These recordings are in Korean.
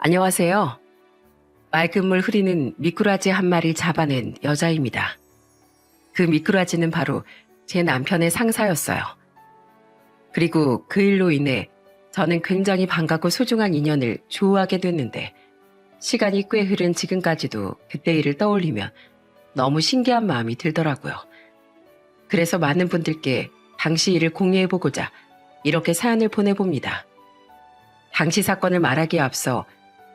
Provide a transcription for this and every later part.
안녕하세요. 맑은 물 흐리는 미꾸라지 한 마리 잡아낸 여자입니다. 그 미꾸라지는 바로 제 남편의 상사였어요. 그리고 그 일로 인해 저는 굉장히 반갑고 소중한 인연을 조우하게 됐는데 시간이 꽤 흐른 지금까지도 그때 일을 떠올리면 너무 신기한 마음이 들더라고요. 그래서 많은 분들께 당시 일을 공유해보고자 이렇게 사연을 보내봅니다. 당시 사건을 말하기에 앞서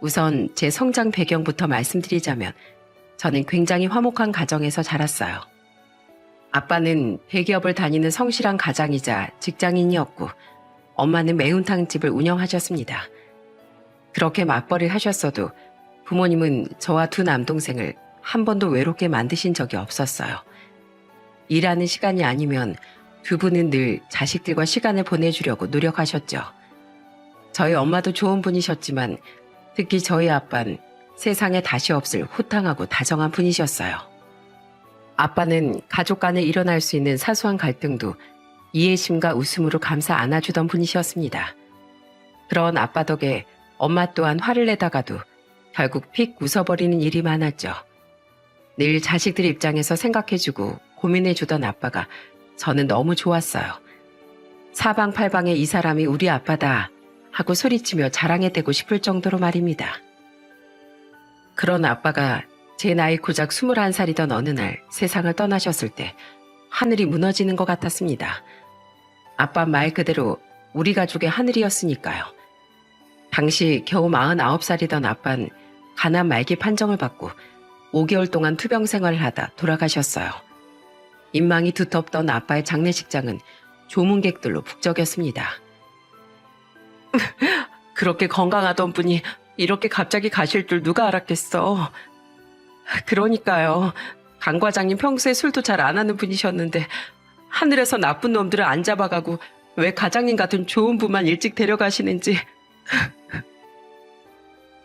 우선 제 성장 배경부터 말씀드리자면 저는 굉장히 화목한 가정에서 자랐어요. 아빠는 대기업을 다니는 성실한 가장이자 직장인이었고 엄마는 매운탕집을 운영하셨습니다. 그렇게 맞벌이를 하셨어도 부모님은 저와 두 남동생을 한 번도 외롭게 만드신 적이 없었어요. 일하는 시간이 아니면 두 분은 늘 자식들과 시간을 보내주려고 노력하셨죠. 저희 엄마도 좋은 분이셨지만 특히 저희 아빠는 세상에 다시 없을 호탕하고 다정한 분이셨어요. 아빠는 가족 간에 일어날 수 있는 사소한 갈등도 이해심과 웃음으로 감싸 안아주던 분이셨습니다. 그런 아빠 덕에 엄마 또한 화를 내다가도 결국 픽 웃어버리는 일이 많았죠. 늘 자식들 입장에서 생각해주고 고민해주던 아빠가 저는 너무 좋았어요. 사방팔방에 이 사람이 우리 아빠다 하고 소리치며 자랑해대고 싶을 정도로 말입니다. 그런 아빠가 제 나이 고작 21살이던 어느 날 세상을 떠나셨을 때 하늘이 무너지는 것 같았습니다. 아빠 말 그대로 우리 가족의 하늘이었으니까요. 당시 겨우 49살이던 아빠는 가난 말기 판정을 받고 5개월 동안 투병 생활을 하다 돌아가셨어요. 인망이 두텁던 아빠의 장례식장은 조문객들로 북적였습니다. 그렇게 건강하던 분이 이렇게 갑자기 가실 줄 누가 알았겠어. 그러니까요. 강 과장님 평소에 술도 잘 안 하는 분이셨는데 하늘에서 나쁜 놈들을 안 잡아가고 왜 과장님 같은 좋은 분만 일찍 데려가시는지.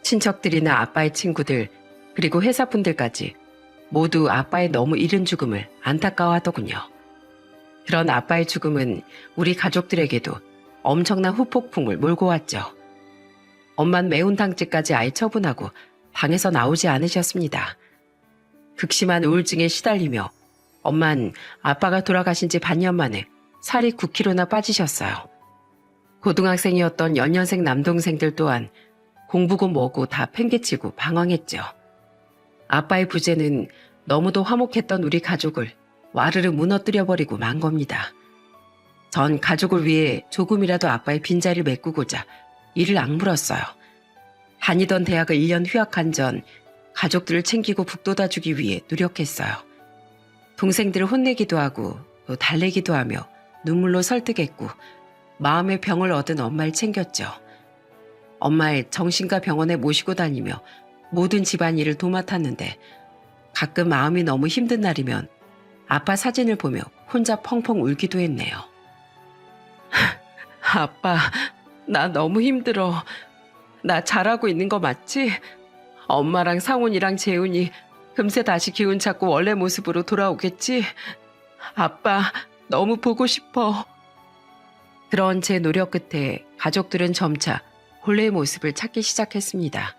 친척들이나 아빠의 친구들 그리고 회사분들까지 모두 아빠의 너무 이른 죽음을 안타까워하더군요. 그런 아빠의 죽음은 우리 가족들에게도 엄청난 후폭풍을 몰고 왔죠. 엄만 매운탕집까지 아예 처분하고 방에서 나오지 않으셨습니다. 극심한 우울증에 시달리며 엄만 아빠가 돌아가신 지 반년 만에 살이 9kg나 빠지셨어요. 고등학생이었던 연년생 남동생들 또한 공부고 뭐고 다 팽개치고 방황했죠. 아빠의 부재는 너무도 화목했던 우리 가족을 와르르 무너뜨려버리고 만 겁니다. 전 가족을 위해 조금이라도 아빠의 빈자리를 메꾸고자 이를 악물었어요. 다니던 대학을 1년 휴학한 전 가족들을 챙기고 북돋아주기 위해 노력했어요. 동생들을 혼내기도 하고 또 달래기도 하며 눈물로 설득했고 마음의 병을 얻은 엄마를 챙겼죠. 엄마를 정신과 병원에 모시고 다니며 모든 집안일을 도맡았는데 가끔 마음이 너무 힘든 날이면 아빠 사진을 보며 혼자 펑펑 울기도 했네요. 아빠, 나 너무 힘들어. 나 잘하고 있는 거 맞지? 엄마랑 상훈이랑 재훈이 금세 다시 기운 찾고 원래 모습으로 돌아오겠지? 아빠, 너무 보고 싶어. 그런 제 노력 끝에 가족들은 점차 본래의 모습을 찾기 시작했습니다.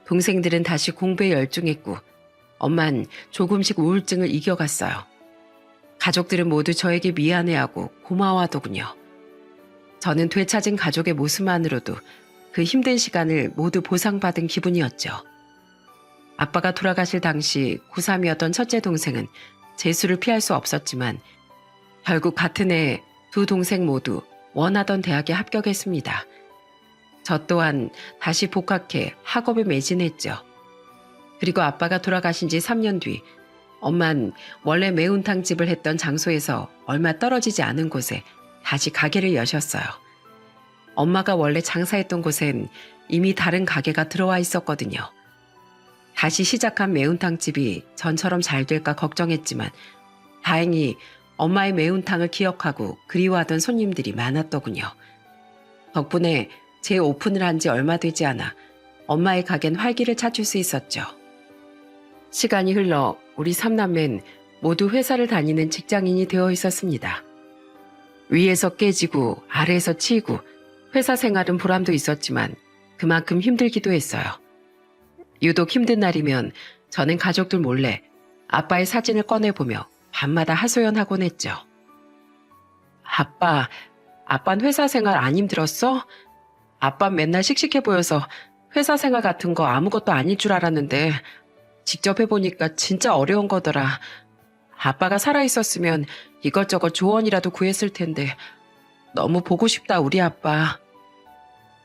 동생들은 다시 공부에 열중했고 엄만 조금씩 우울증을 이겨갔어요. 가족들은 모두 저에게 미안해하고 고마워하더군요. 저는 되찾은 가족의 모습만으로도 그 힘든 시간을 모두 보상받은 기분이었죠. 아빠가 돌아가실 당시 고3이었던 첫째 동생은 재수를 피할 수 없었지만 결국 같은 해 두 동생 모두 원하던 대학에 합격했습니다. 저 또한 다시 복학해 학업에 매진했죠. 그리고 아빠가 돌아가신 지 3년 뒤 엄만 원래 매운탕집을 했던 장소에서 얼마 떨어지지 않은 곳에 다시 가게를 여셨어요. 엄마가 원래 장사했던 곳엔 이미 다른 가게가 들어와 있었거든요. 다시 시작한 매운탕집이 전처럼 잘 될까 걱정했지만 다행히 엄마의 매운탕을 기억하고 그리워하던 손님들이 많았더군요. 덕분에 재오픈을 한 지 얼마 되지 않아 엄마의 가게는 활기를 찾을 수 있었죠. 시간이 흘러 우리 삼남매는 모두 회사를 다니는 직장인이 되어 있었습니다. 위에서 깨지고 아래에서 치이고 회사 생활은 보람도 있었지만 그만큼 힘들기도 했어요. 유독 힘든 날이면 저는 가족들 몰래 아빠의 사진을 꺼내보며 밤마다 하소연하곤 했죠. 아빠는 회사 생활 안 힘들었어? 아빠 맨날 씩씩해 보여서 회사 생활 같은 거 아무것도 아닐 줄 알았는데 직접 해보니까 진짜 어려운 거더라. 아빠가 살아있었으면 이것저것 조언이라도 구했을 텐데 너무 보고 싶다 우리 아빠.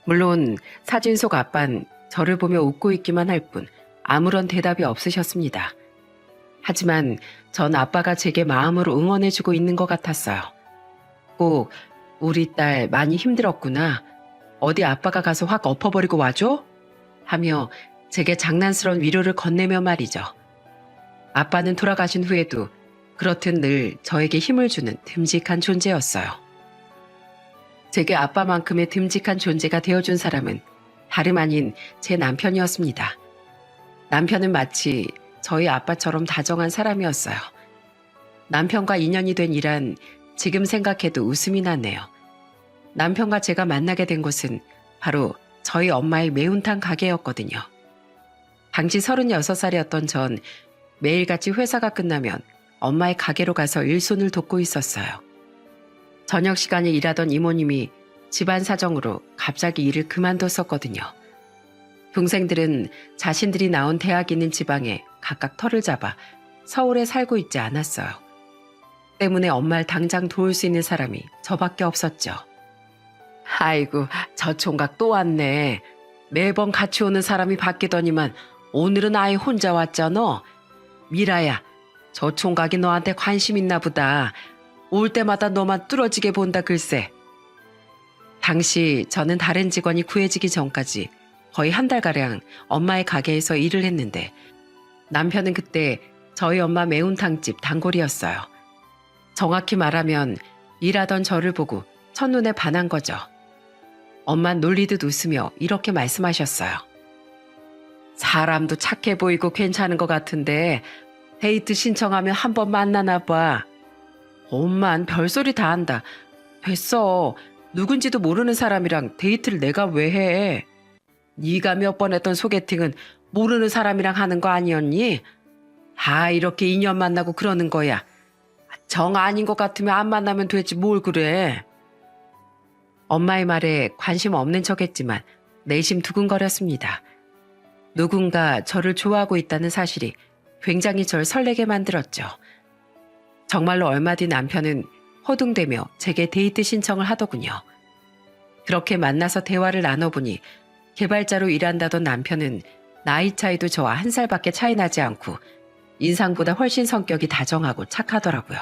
물론 사진 속 아빤 저를 보며 웃고 있기만 할 뿐 아무런 대답이 없으셨습니다. 하지만 전 아빠가 제게 마음으로 응원해주고 있는 것 같았어요. 꼭 우리 딸 많이 힘들었구나. 어디 아빠가 가서 확 엎어버리고 와줘? 하며 제게 장난스러운 위로를 건네며 말이죠. 아빠는 돌아가신 후에도 그렇듯 늘 저에게 힘을 주는 듬직한 존재였어요. 제게 아빠만큼의 듬직한 존재가 되어준 사람은 다름 아닌 제 남편이었습니다. 남편은 마치 저희 아빠처럼 다정한 사람이었어요. 남편과 인연이 된 이란 지금 생각해도 웃음이 나네요. 남편과 제가 만나게 된 곳은 바로 저희 엄마의 매운탕 가게였거든요. 당시 36살이었던 전 매일같이 회사가 끝나면 엄마의 가게로 가서 일손을 돕고 있었어요. 저녁 시간에 일하던 이모님이 집안 사정으로 갑자기 일을 그만뒀었거든요. 동생들은 자신들이 나온 대학 있는 지방에 각각 터를 잡아 서울에 살고 있지 않았어요. 때문에 엄마를 당장 도울 수 있는 사람이 저밖에 없었죠. 아이고, 저 총각 또 왔네. 매번 같이 오는 사람이 바뀌더니만 오늘은 아예 혼자 왔잖아. 미라야, 저 총각이 너한테 관심 있나 보다. 올 때마다 너만 뚫어지게 본다 글쎄. 당시 저는 다른 직원이 구해지기 전까지 거의 한 달가량 엄마의 가게에서 일을 했는데 남편은 그때 저희 엄마 매운탕집 단골이었어요. 정확히 말하면 일하던 저를 보고 첫눈에 반한 거죠. 엄만 놀리듯 웃으며 이렇게 말씀하셨어요. 사람도 착해 보이고 괜찮은 것 같은데 데이트 신청하면 한번 만나나 봐. 엄만 별소리 다 한다. 됐어. 누군지도 모르는 사람이랑 데이트를 내가 왜 해. 네가 몇 번 했던 소개팅은 모르는 사람이랑 하는 거 아니었니? 다 이렇게 인연 만나고 그러는 거야. 정 아닌 것 같으면 안 만나면 되지 뭘 그래. 엄마의 말에 관심 없는 척했지만 내심 두근거렸습니다. 누군가 저를 좋아하고 있다는 사실이 굉장히 절 설레게 만들었죠. 정말로 얼마 뒤 남편은 허둥대며 제게 데이트 신청을 하더군요. 그렇게 만나서 대화를 나눠보니 개발자로 일한다던 남편은 나이 차이도 저와 1살밖에 차이 나지 않고 인상보다 훨씬 성격이 다정하고 착하더라고요.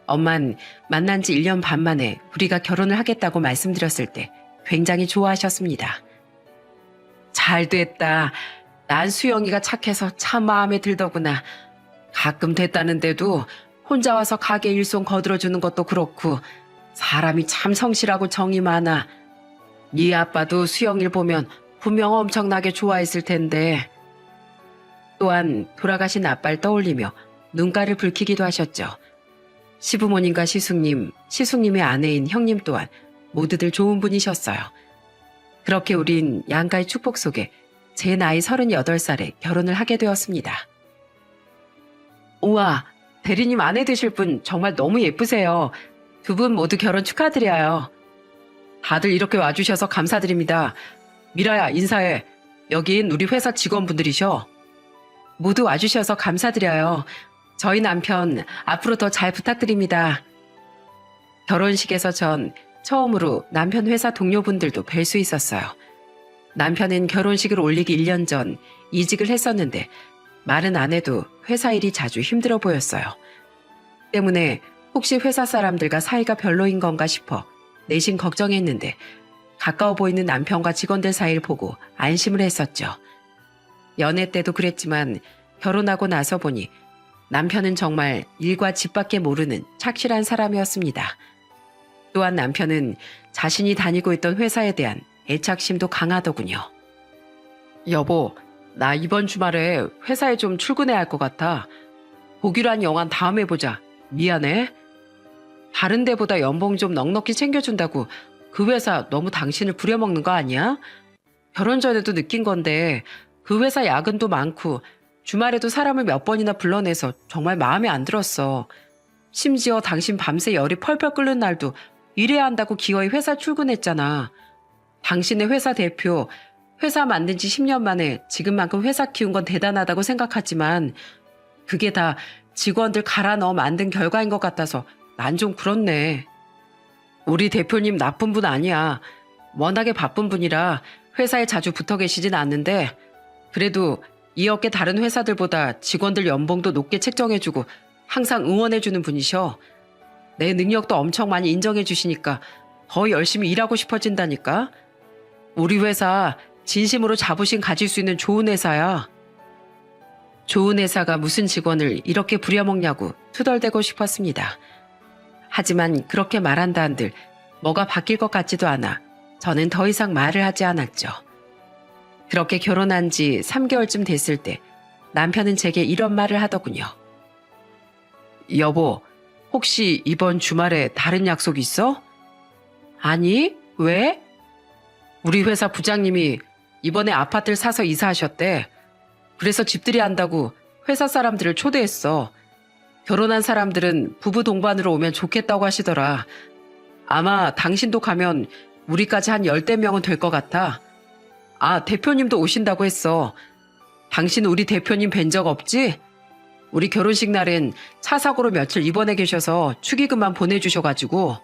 엄만 만난 지 1년 반 만에 우리가 결혼을 하겠다고 말씀드렸을 때 굉장히 좋아하셨습니다. 잘 됐다. 난 수영이가 착해서 참 마음에 들더구나. 가끔 됐다는데도 혼자 와서 가게 일손 거들어주는 것도 그렇고 사람이 참 성실하고 정이 많아. 네 아빠도 수영일 보면 분명 엄청나게 좋아했을 텐데. 또한 돌아가신 아빠를 떠올리며 눈가를 붉히기도 하셨죠. 시부모님과 시숙님, 시숙님의 아내인 형님 또한 모두들 좋은 분이셨어요. 그렇게 우린 양가의 축복 속에 제 나이 38살에 결혼을 하게 되었습니다. 우와, 대리님 아내 되실 분 정말 너무 예쁘세요. 두 분 모두 결혼 축하드려요. 다들 이렇게 와주셔서 감사드립니다. 미라야, 인사해. 여긴 우리 회사 직원분들이셔. 모두 와주셔서 감사드려요. 저희 남편 앞으로 더 잘 부탁드립니다. 결혼식에서 전 처음으로 남편 회사 동료분들도 뵐 수 있었어요. 남편은 결혼식을 올리기 1년 전 이직을 했었는데 말은 안 해도 회사 일이 자주 힘들어 보였어요. 때문에 혹시 회사 사람들과 사이가 별로인 건가 싶어 내심 걱정했는데 가까워 보이는 남편과 직원들 사이를 보고 안심을 했었죠. 연애 때도 그랬지만 결혼하고 나서 보니 남편은 정말 일과 집 밖에 모르는 착실한 사람이었습니다. 또한 남편은 자신이 다니고 있던 회사에 대한 애착심도 강하더군요. 여보, 나 이번 주말에 회사에 좀 출근해야 할 것 같아. 보기로 한 영화는 다음에 보자. 미안해. 다른 데보다 연봉 좀 넉넉히 챙겨준다고 그 회사 너무 당신을 부려먹는 거 아니야? 결혼 전에도 느낀 건데 그 회사 야근도 많고 주말에도 사람을 몇 번이나 불러내서 정말 마음에 안 들었어. 심지어 당신 밤새 열이 펄펄 끓는 날도 일해야 한다고 기어이 회사 출근했잖아. 당신의 회사 대표, 회사 만든 지 10년 만에 지금만큼 회사 키운 건 대단하다고 생각하지만 그게 다 직원들 갈아 넣어 만든 결과인 것 같아서 난 좀 그렇네. 우리 대표님 나쁜 분 아니야. 워낙에 바쁜 분이라 회사에 자주 붙어 계시진 않는데 그래도 이 업계 다른 회사들보다 직원들 연봉도 높게 책정해주고 항상 응원해주는 분이셔. 내 능력도 엄청 많이 인정해주시니까 더 열심히 일하고 싶어진다니까. 우리 회사 진심으로 자부심 가질 수 있는 좋은 회사야. 좋은 회사가 무슨 직원을 이렇게 부려먹냐고 투덜대고 싶었습니다. 하지만 그렇게 말한다 한들 뭐가 바뀔 것 같지도 않아 저는 더 이상 말을 하지 않았죠. 그렇게 결혼한 지 3개월쯤 됐을 때 남편은 제게 이런 말을 하더군요. 여보, 혹시 이번 주말에 다른 약속 있어? 아니, 왜? 우리 회사 부장님이 이번에 아파트를 사서 이사하셨대. 그래서 집들이 한다고 회사 사람들을 초대했어. 결혼한 사람들은 부부 동반으로 오면 좋겠다고 하시더라. 아마 당신도 가면 우리까지 한 10대 명은 될 것 같아. 아, 대표님도 오신다고 했어. 당신 우리 대표님 뵌 적 없지? 우리 결혼식 날엔 차 사고로 며칠 입원해 계셔서 축의금만 보내주셔가지고.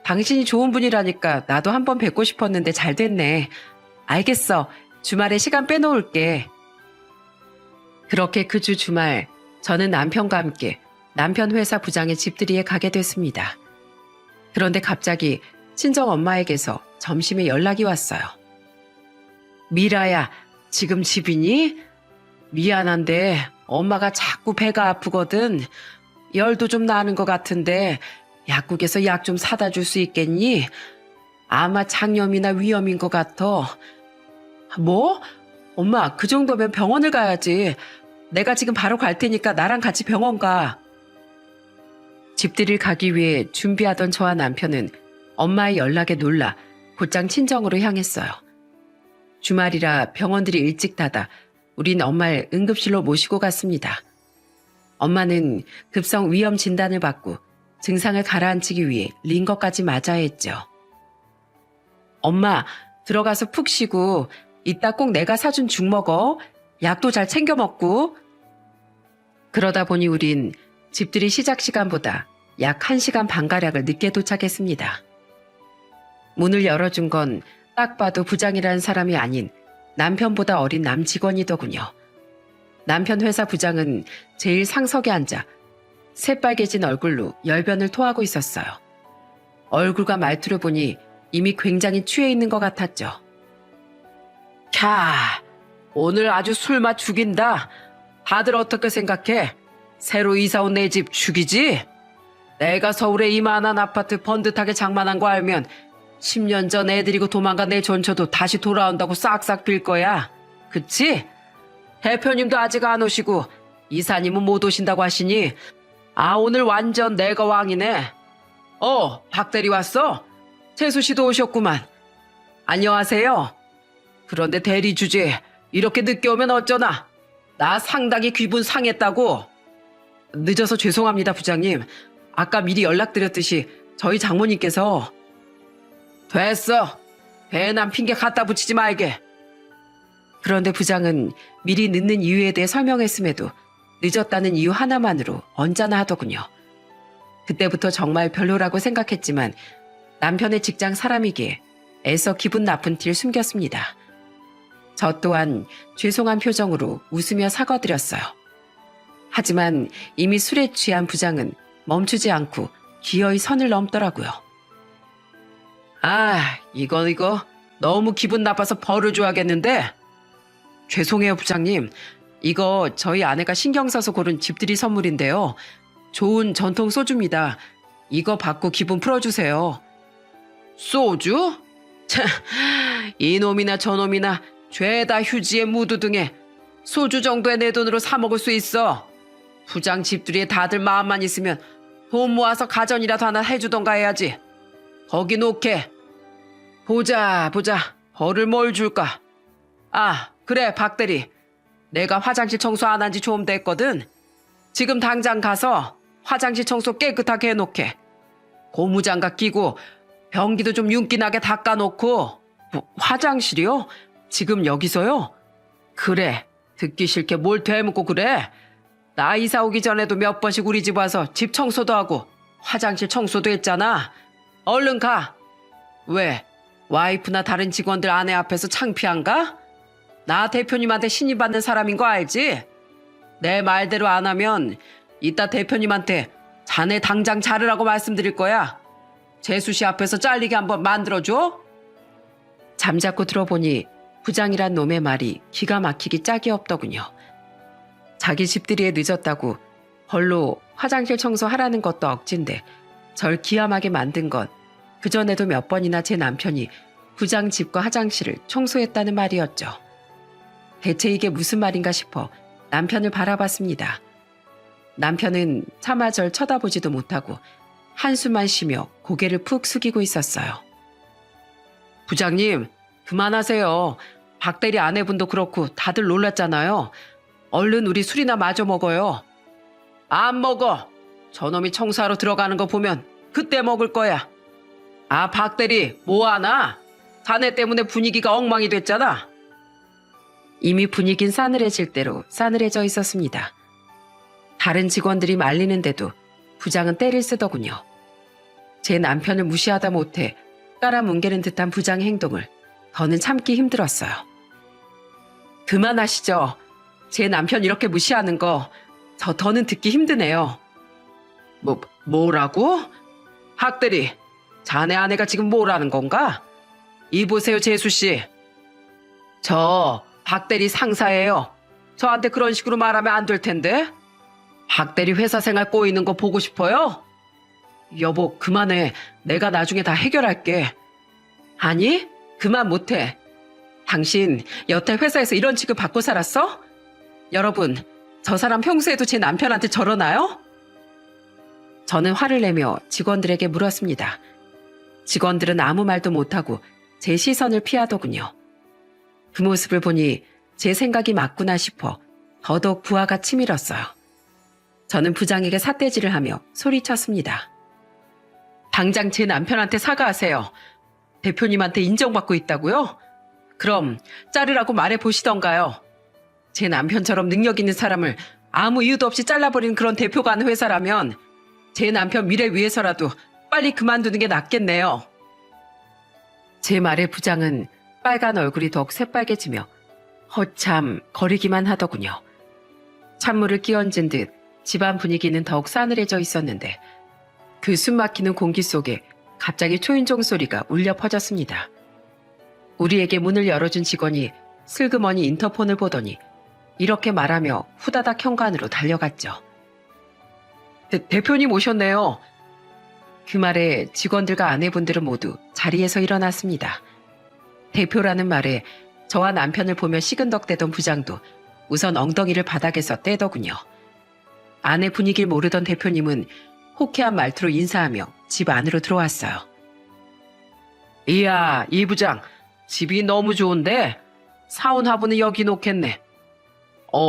당신이 좋은 분이라니까 나도 한번 뵙고 싶었는데 잘 됐네. 알겠어. 주말에 시간 빼놓을게. 그렇게 그 주 주말 저는 남편과 함께 남편 회사 부장의 집들이에 가게 됐습니다. 그런데 갑자기 친정 엄마에게서 점심에 연락이 왔어요. 미라야, 지금 집이니? 미안한데 엄마가 자꾸 배가 아프거든. 열도 좀 나는 것 같은데 약국에서 약 좀 사다 줄 수 있겠니? 아마 장염이나 위염인 것 같아. 뭐? 엄마, 그 정도면 병원을 가야지. 내가 지금 바로 갈 테니까 나랑 같이 병원 가. 집들이를 가기 위해 준비하던 저와 남편은 엄마의 연락에 놀라 곧장 친정으로 향했어요. 주말이라 병원들이 일찍 닫아 우린 엄마를 응급실로 모시고 갔습니다. 엄마는 급성 위염 진단을 받고 증상을 가라앉히기 위해 링거까지 맞아야 했죠. 엄마, 들어가서 푹 쉬고 이따 꼭 내가 사준 죽 먹어. 약도 잘 챙겨 먹고. 그러다 보니 우린 집들이 시작 시간보다 약 1시간 반가량을 늦게 도착했습니다. 문을 열어준 건 딱 봐도 부장이라는 사람이 아닌 남편보다 어린 남직원이더군요. 남편 회사 부장은 제일 상석에 앉아 새빨개진 얼굴로 열변을 토하고 있었어요. 얼굴과 말투를 보니 이미 굉장히 취해 있는 것 같았죠. 캬, 오늘 아주 술맛 죽인다. 다들 어떻게 생각해? 새로 이사 온 내 집 죽이지? 내가 서울에 이만한 아파트 번듯하게 장만한 거 알면 10년 전 애들이고 도망간 내 전처도 다시 돌아온다고 싹싹 빌 거야. 그치? 대표님도 아직 안 오시고 이사님은 못 오신다고 하시니 오늘 완전 내가 왕이네. 박대리 왔어? 재수 씨도 오셨구만. 안녕하세요. 그런데 대리 주제 이렇게 늦게 오면 어쩌나? 나 상당히 기분 상했다고. 늦어서 죄송합니다, 부장님. 아까 미리 연락드렸듯이 저희 장모님께서. 됐어. 배난 핑계 갖다 붙이지 말게. 그런데 부장은 미리 늦는 이유에 대해 설명했음에도 늦었다는 이유 하나만으로 언짢아 하더군요. 그때부터 정말 별로라고 생각했지만 남편의 직장 사람이기에 애써 기분 나쁜 티를 숨겼습니다. 저 또한 죄송한 표정으로 웃으며 사과드렸어요. 하지만 이미 술에 취한 부장은 멈추지 않고 기어이 선을 넘더라고요. 이거 너무 기분 나빠서 벌을 줘야겠는데. 죄송해요, 부장님. 이거 저희 아내가 신경 써서 고른 집들이 선물인데요. 좋은 전통 소주입니다. 이거 받고 기분 풀어주세요. 소주? 참, 이놈이나 저놈이나 죄다 휴지에 무드등에 소주 정도의 내 돈으로 사 먹을 수 있어. 부장 집들이에 다들 마음만 있으면 돈 모아서 가전이라도 하나 해주던가 해야지. 거기 놓게. 보자. 벌을 뭘 줄까? 아, 그래, 박 대리. 내가 화장실 청소 안 한 지 좀 됐거든. 지금 당장 가서 화장실 청소 깨끗하게 해놓게. 고무장갑 끼고 변기도 좀 윤기나게 닦아놓고. 화장실이요? 지금 여기서요? 그래, 듣기 싫게 뭘 되묻고 그래. 나 이사 오기 전에도 몇 번씩 우리 집 와서 집 청소도 하고 화장실 청소도 했잖아. 얼른 가. 왜? 와이프나 다른 직원들 아내 앞에서 창피한가? 나 대표님한테 신임받는 사람인 거 알지? 내 말대로 안 하면 이따 대표님한테 자네 당장 자르라고 말씀드릴 거야. 재수 씨 앞에서 잘리게 한번 만들어줘. 잠자코 들어보니 부장이란 놈의 말이 기가 막히기 짝이 없더군요. 자기 집들이에 늦었다고 벌로 화장실 청소하라는 것도 억진데 절 기함하게 만든 건 그전에도 몇 번이나 제 남편이 부장 집과 화장실을 청소했다는 말이었죠. 대체 이게 무슨 말인가 싶어 남편을 바라봤습니다. 남편은 차마 절 쳐다보지도 못하고 한숨만 쉬며 고개를 푹 숙이고 있었어요. 부장님, 그만하세요. 박 대리 아내분도 그렇고 다들 놀랐잖아요. 얼른 우리 술이나 마저 먹어요. 안 먹어. 저놈이 청소하러 들어가는 거 보면 그때 먹을 거야. 아, 박 대리, 뭐하나? 자네 때문에 분위기가 엉망이 됐잖아. 이미 분위긴 싸늘해질 대로 싸늘해져 있었습니다. 다른 직원들이 말리는데도 부장은 때를 쓰더군요. 제 남편을 무시하다 못해 깔아뭉개는 듯한 부장의 행동을 더는 참기 힘들었어요. 그만하시죠. 제 남편 이렇게 무시하는 거 저 더는 듣기 힘드네요. 뭐라고? 박 대리, 자네 아내가 지금 뭐라는 건가? 이보세요, 재수씨. 저 박 대리 상사예요. 저한테 그런 식으로 말하면 안 될 텐데. 박 대리 회사 생활 꼬이는 거 보고 싶어요? 여보, 그만해. 내가 나중에 다 해결할게. 아니, 그만 못해. 당신 여태 회사에서 이런 취급 받고 살았어? 여러분, 저 사람 평소에도 제 남편한테 저러나요? 저는 화를 내며 직원들에게 물었습니다. 직원들은 아무 말도 못하고 제 시선을 피하더군요. 그 모습을 보니 제 생각이 맞구나 싶어 더더욱 부하가 치밀었어요. 저는 부장에게 삿대질을 하며 소리쳤습니다. 당장 제 남편한테 사과하세요. 대표님한테 인정받고 있다고요? 그럼 자르라고 말해보시던가요. 제 남편처럼 능력 있는 사람을 아무 이유도 없이 잘라버리는 그런 대표가 하는 회사라면 제 남편 미래 위해서라도 빨리 그만두는 게 낫겠네요. 제 말에 부장은 빨간 얼굴이 더욱 새빨개지며 허참 거리기만 하더군요. 찬물을 끼얹은 듯 집안 분위기는 더욱 싸늘해져 있었는데 그 숨막히는 공기 속에 갑자기 초인종 소리가 울려 퍼졌습니다. 우리에게 문을 열어준 직원이 슬그머니 인터폰을 보더니 이렇게 말하며 후다닥 현관으로 달려갔죠. 대표님 오셨네요. 그 말에 직원들과 아내분들은 모두 자리에서 일어났습니다. 대표라는 말에 저와 남편을 보며 시근덕대던 부장도 우선 엉덩이를 바닥에서 떼더군요. 아내 분위기를 모르던 대표님은 호쾌한 말투로 인사하며 집 안으로 들어왔어요. 이야, 이 부장, 집이 너무 좋은데 사원 화분은 여기 놓겠네.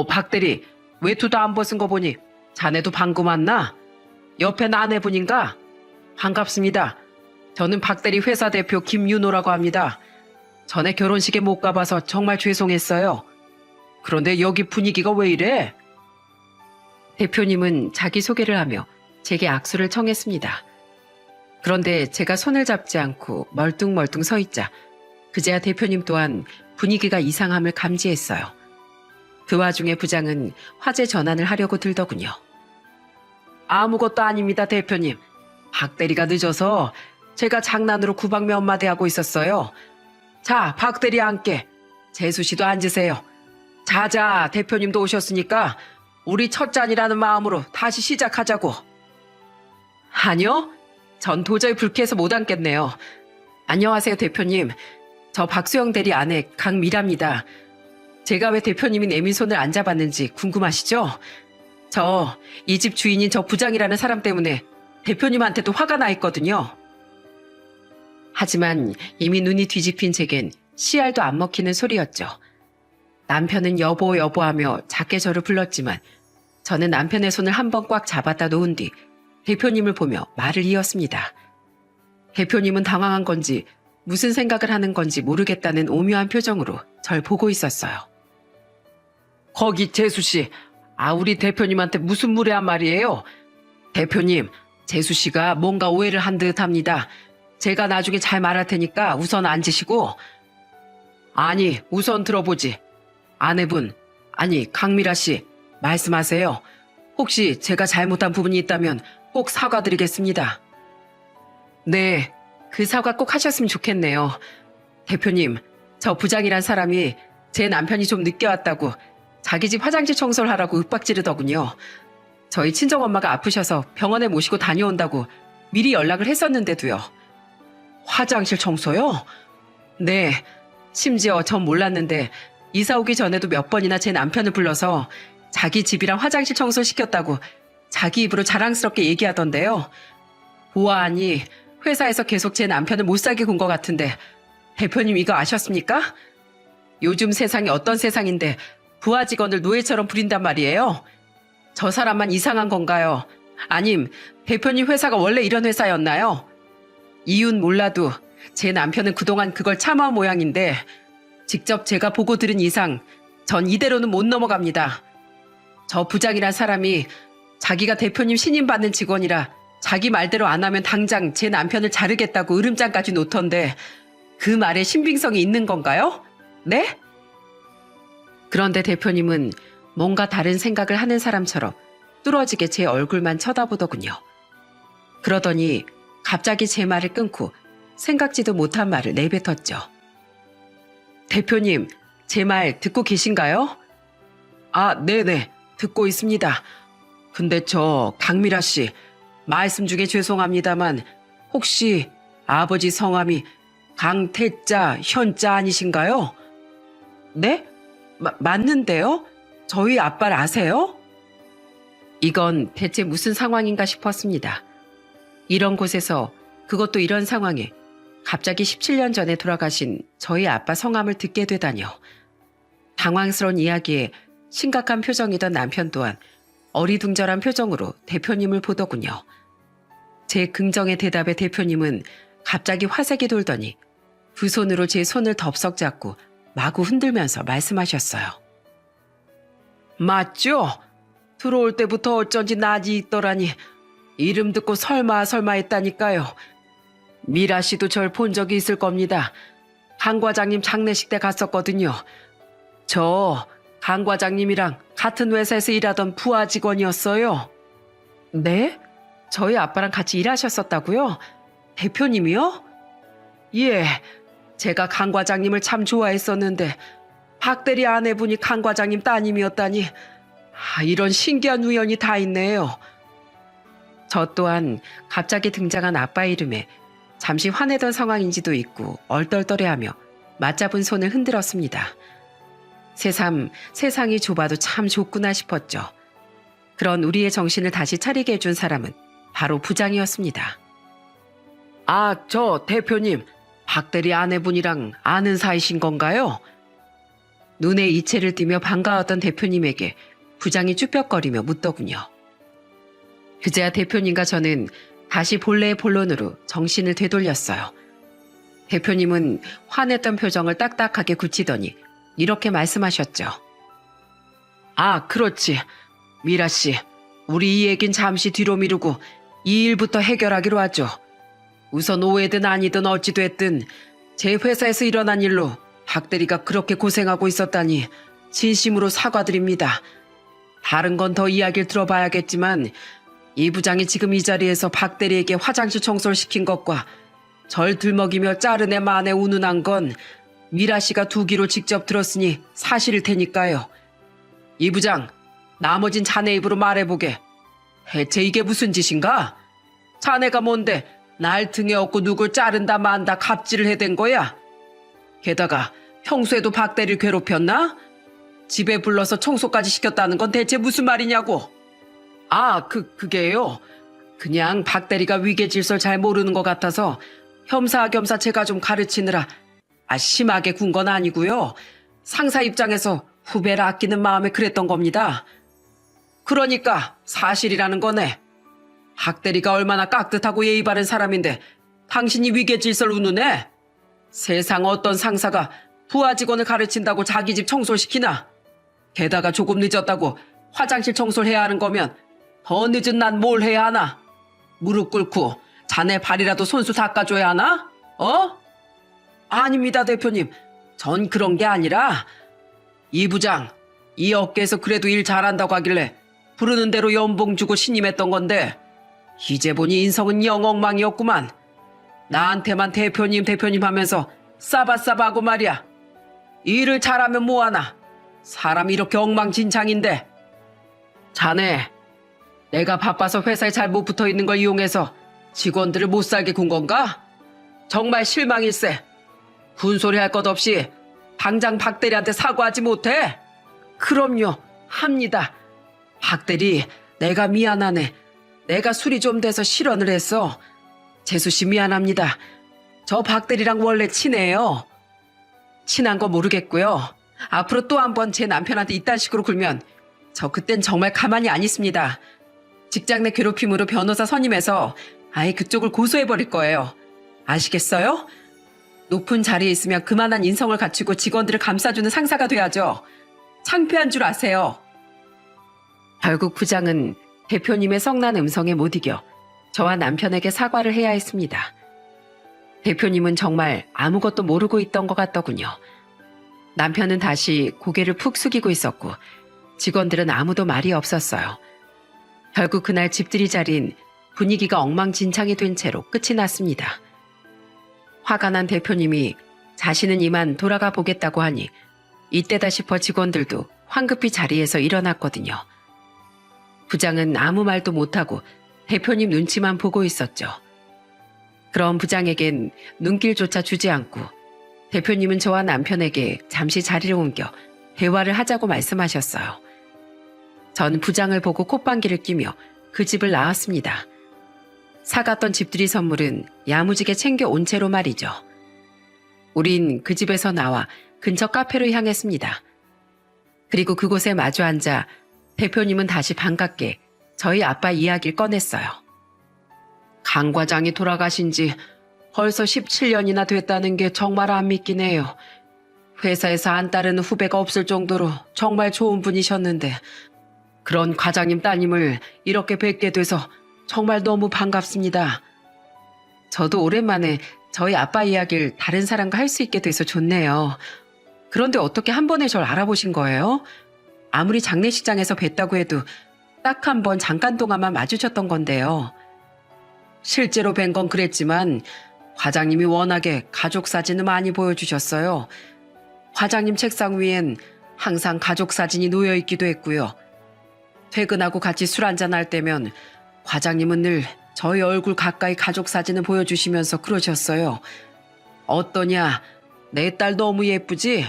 박 대리, 외투도 안 벗은 거 보니 자네도 방금 왔나? 옆에 아내분인가? 반갑습니다. 저는 박 대리 회사 대표 김윤호라고 합니다. 전에 결혼식에 못 가봐서 정말 죄송했어요. 그런데 여기 분위기가 왜 이래? 대표님은 자기소개를 하며 제게 악수를 청했습니다. 그런데 제가 손을 잡지 않고 멀뚱멀뚱 서 있자 그제야 대표님 또한 분위기가 이상함을 감지했어요. 그 와중에 부장은 화제 전환을 하려고 들더군요. 아무것도 아닙니다, 대표님. 박 대리가 늦어서 제가 장난으로 구박 몇 마디 하고 있었어요. 자, 박 대리 함께 재수 씨도 앉으세요. 자자, 대표님도 오셨으니까 우리 첫 잔이라는 마음으로 다시 시작하자고. 아니요, 전 도저히 불쾌해서 못 앉겠네요. 안녕하세요, 대표님. 저 박수영 대리 아내 강미라입니다. 제가 왜 대표님이 내민 손을 안 잡았는지 궁금하시죠? 저 이 집 주인인 저 부장이라는 사람 때문에 대표님한테도 화가 나 있거든요. 하지만 이미 눈이 뒤집힌 제겐 씨알도 안 먹히는 소리였죠. 남편은 여보 여보하며 작게 저를 불렀지만 저는 남편의 손을 한 번 꽉 잡았다 놓은 뒤 대표님을 보며 말을 이었습니다. 대표님은 당황한 건지 무슨 생각을 하는 건지 모르겠다는 오묘한 표정으로 절 보고 있었어요. 거기 재수씨, 우리 대표님한테 무슨 무례한 말이에요? 대표님, 재수씨가 뭔가 오해를 한 듯합니다. 제가 나중에 잘 말할 테니까 우선 앉으시고. 아니, 우선 들어보지. 아내분, 아니 강미라씨, 말씀하세요. 혹시 제가 잘못한 부분이 있다면 꼭 사과드리겠습니다. 네, 그 사과 꼭 하셨으면 좋겠네요. 대표님, 저 부장이란 사람이 제 남편이 좀 늦게 왔다고 자기 집 화장실 청소를 하라고 윽박지르더군요. 저희 친정엄마가 아프셔서 병원에 모시고 다녀온다고 미리 연락을 했었는데도요. 화장실 청소요? 네, 심지어 전 몰랐는데 이사 오기 전에도 몇 번이나 제 남편을 불러서 자기 집이랑 화장실 청소 시켰다고 자기 입으로 자랑스럽게 얘기하던데요. 보아하니 회사에서 계속 제 남편을 못 살게 군 것 같은데 대표님 이거 아셨습니까? 요즘 세상이 어떤 세상인데 부하 직원을 노예처럼 부린단 말이에요. 저 사람만 이상한 건가요? 아님 대표님 회사가 원래 이런 회사였나요? 이유는 몰라도 제 남편은 그동안 그걸 참아온 모양인데 직접 제가 보고 들은 이상 전 이대로는 못 넘어갑니다. 저 부장이란 사람이 자기가 대표님 신임 받는 직원이라 자기 말대로 안 하면 당장 제 남편을 자르겠다고 으름장까지 놓던데 그 말에 신빙성이 있는 건가요? 네? 그런데 대표님은 뭔가 다른 생각을 하는 사람처럼 뚫어지게 제 얼굴만 쳐다보더군요. 그러더니 갑자기 제 말을 끊고 생각지도 못한 말을 내뱉었죠. 대표님, 제 말 듣고 계신가요? 네네, 듣고 있습니다. 근데 저 강미라 씨, 말씀 중에 죄송합니다만 혹시 아버지 성함이 강태자, 현자 아니신가요? 네? 맞는데요? 저희 아빠를 아세요? 이건 대체 무슨 상황인가 싶었습니다. 이런 곳에서, 그것도 이런 상황에 갑자기 17년 전에 돌아가신 저희 아빠 성함을 듣게 되다니요. 당황스러운 이야기에 심각한 표정이던 남편 또한 어리둥절한 표정으로 대표님을 보더군요. 제 긍정의 대답에 대표님은 갑자기 화색이 돌더니 두 손으로 제 손을 덥석 잡고 마구 흔들면서 말씀하셨어요. 맞죠? 들어올 때부터 어쩐지 낯이 있더라니 이름 듣고 설마 했다니까요. 미라 씨도 절 본 적이 있을 겁니다. 강 과장님 장례식 때 갔었거든요. 저 강 과장님이랑 같은 회사에서 일하던 부하 직원이었어요. 네? 저희 아빠랑 같이 일하셨었다고요? 대표님이요? 예, 제가 강 과장님을 참 좋아했었는데 박대리 아내분이 강 과장님 따님이었다니 이런 신기한 우연이 다 있네요. 저 또한 갑자기 등장한 아빠 이름에 잠시 화내던 상황인지도 있고 얼떨떨해하며 맞잡은 손을 흔들었습니다. 새삼 세상이 좁아도 참 좁구나 싶었죠. 그런 우리의 정신을 다시 차리게 해준 사람은 바로 부장이었습니다. 저 대표님, 박대리 아내분이랑 아는 사이신 건가요? 눈에 이채를 띠며 반가웠던 대표님에게 부장이 쭈뼛거리며 묻더군요. 그제야 대표님과 저는 다시 본래의 본론으로 정신을 되돌렸어요. 대표님은 화냈던 표정을 딱딱하게 굳히더니 이렇게 말씀하셨죠. 그렇지. 미라 씨, 우리 이 얘긴 잠시 뒤로 미루고 이 일부터 해결하기로 하죠. 우선 오해든 아니든 어찌 됐든 제 회사에서 일어난 일로 박 대리가 그렇게 고생하고 있었다니 진심으로 사과드립니다. 다른 건 더 이야기를 들어봐야겠지만 이 부장이 지금 이 자리에서 박 대리에게 화장실 청소를 시킨 것과 절 들먹이며 짜르네 마네 운운한 건 미라 씨가 두 귀로 직접 들었으니 사실일 테니까요. 이 부장, 나머진 자네 입으로 말해보게. 대체 이게 무슨 짓인가? 자네가 뭔데 날 등에 업고 누굴 자른다 만다 갑질을 해댄 거야? 게다가 평소에도 박 대리를 괴롭혔나? 집에 불러서 청소까지 시켰다는 건 대체 무슨 말이냐고. 그게요. 그냥 박 대리가 위계질서를 잘 모르는 것 같아서 겸사겸사 제가 좀 가르치느라 심하게 군 건 아니고요. 상사 입장에서 후배를 아끼는 마음에 그랬던 겁니다. 그러니까 사실이라는 거네. 학대리가 얼마나 깍듯하고 예의 바른 사람인데 당신이 위계 질서를 우누네? 세상 어떤 상사가 부하 직원을 가르친다고 자기 집 청소를 시키나? 게다가 조금 늦었다고 화장실 청소를 해야 하는 거면 더 늦은 난 뭘 해야 하나? 무릎 꿇고 자네 발이라도 손수 닦아줘야 하나? 아닙니다, 대표님. 전 그런 게 아니라 이 부장, 이 업계에서 그래도 일 잘한다고 하길래 부르는 대로 연봉 주고 신임했던 건데 이제 보니 인성은 영 엉망이었구만. 나한테만 대표님 하면서 싸바싸바하고 말이야. 일을 잘하면 뭐하나. 사람이 이렇게 엉망진창인데. 자네, 내가 바빠서 회사에 잘 못 붙어있는 걸 이용해서 직원들을 못 살게 군 건가? 정말 실망일세. 군소리 할 것 없이 당장 박 대리한테 사과하지 못해? 그럼요, 합니다. 박 대리, 내가 미안하네. 내가 술이 좀 돼서 실언을 했어. 재수씨 미안합니다. 저 박 대리랑 원래 친해요. 친한 거 모르겠고요. 앞으로 또 한 번 제 남편한테 이딴 식으로 굴면 저 그땐 정말 가만히 안 있습니다. 직장 내 괴롭힘으로 변호사 선임해서 아예 그쪽을 고소해버릴 거예요. 아시겠어요? 높은 자리에 있으면 그만한 인성을 갖추고 직원들을 감싸주는 상사가 돼야죠. 창피한 줄 아세요. 결국 부장은 대표님의 성난 음성에 못 이겨 저와 남편에게 사과를 해야 했습니다. 대표님은 정말 아무것도 모르고 있던 것 같더군요. 남편은 다시 고개를 푹 숙이고 있었고 직원들은 아무도 말이 없었어요. 결국 그날 집들이 자리인 분위기가 엉망진창이 된 채로 끝이 났습니다. 화가 난 대표님이 자신은 이만 돌아가 보겠다고 하니 이때다 싶어 직원들도 황급히 자리에서 일어났거든요. 부장은 아무 말도 못하고 대표님 눈치만 보고 있었죠. 그럼 부장에겐 눈길조차 주지 않고 대표님은 저와 남편에게 잠시 자리를 옮겨 대화를 하자고 말씀하셨어요. 전 부장을 보고 콧방귀를 끼며 그 집을 나왔습니다. 사갔던 집들이 선물은 야무지게 챙겨 온 채로 말이죠. 우린 그 집에서 나와 근처 카페로 향했습니다. 그리고 그곳에 마주 앉아 대표님은 다시 반갑게 저희 아빠 이야기를 꺼냈어요. 강 과장이 돌아가신 지 벌써 17년이나 됐다는 게 정말 안 믿긴 해요. 회사에서 안 따르는 후배가 없을 정도로 정말 좋은 분이셨는데 그런 과장님 따님을 이렇게 뵙게 돼서 정말 너무 반갑습니다. 저도 오랜만에 저희 아빠 이야기를 다른 사람과 할 수 있게 돼서 좋네요. 그런데 어떻게 한 번에 절 알아보신 거예요? 아무리 장례식장에서 뵀다고 해도 딱 한 번 잠깐 동안만 마주쳤던 건데요. 실제로 뵌 건 그랬지만 과장님이 워낙에 가족 사진을 많이 보여주셨어요. 과장님 책상 위엔 항상 가족 사진이 놓여 있기도 했고요. 퇴근하고 같이 술 한잔할 때면 과장님은 늘 저희 얼굴 가까이 가족 사진을 보여주시면서 그러셨어요. 어떠냐? 내 딸 너무 예쁘지?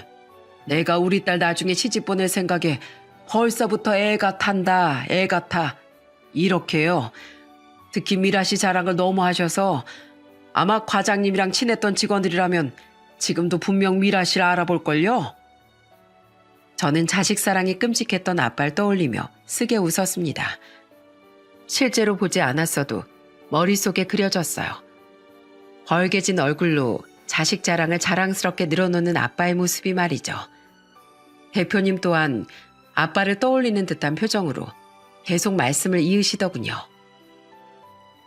내가 우리 딸 나중에 시집 보낼 생각에 벌써부터 애가 탄다, 애 같아. 이렇게요. 특히 미라 씨 자랑을 너무 하셔서 아마 과장님이랑 친했던 직원들이라면 지금도 분명 미라 씨를 알아볼걸요? 저는 자식 사랑이 끔찍했던 아빠를 떠올리며 쓰게 웃었습니다. 실제로 보지 않았어도 머릿속에 그려졌어요. 벌개진 얼굴로 자식 자랑을 자랑스럽게 늘어놓는 아빠의 모습이 말이죠. 대표님 또한 아빠를 떠올리는 듯한 표정으로 계속 말씀을 이으시더군요.